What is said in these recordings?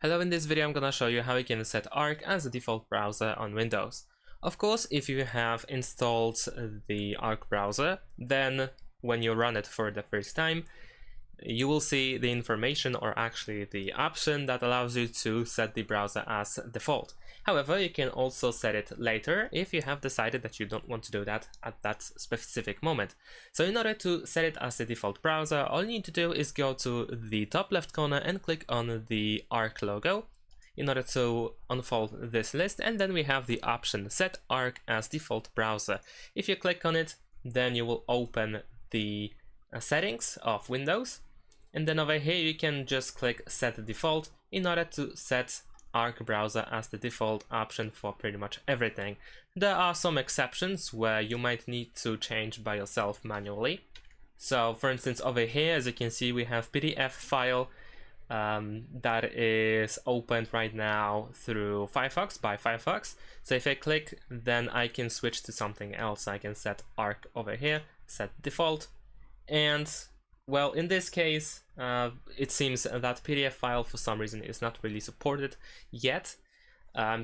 Hello, in this video I'm gonna show you how you can set Arc as the default browser on Windows. Of course, if you have installed the Arc browser, then when you run it for the first time, you will see the information, or actually the option that allows you to set the browser as default. However, you can also set it later if you have decided that you don't want to do that at that specific moment. So in order to set it as the default browser, all you need to do is go to the top left corner and click on the Arc logo in order to unfold this list, and then we have the option set Arc as default browser. If you click on it, then you will open the settings of Windows, and then over here you can just click set default in order to set Arc browser as the default option for pretty much everything. There are some exceptions where you might need to change by yourself manually. So for instance, over here, as you can see, we have PDF file that is opened right now through Firefox by Firefox. So if I click, then I can switch to something else. I can set Arc over here, set default, and well, in this case, it seems that PDF file for some reason is not really supported yet.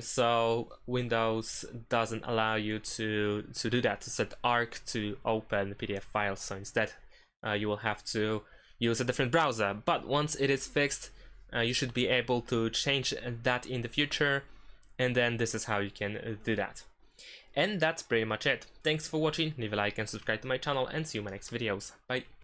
So Windows doesn't allow you to do that, to set Arc to open PDF files. So instead, you will have to use a different browser. But once it is fixed, you should be able to change that in the future. And then this is how you can do that. And that's pretty much it. Thanks for watching. Leave a like and subscribe to my channel, and see you in my next videos. Bye.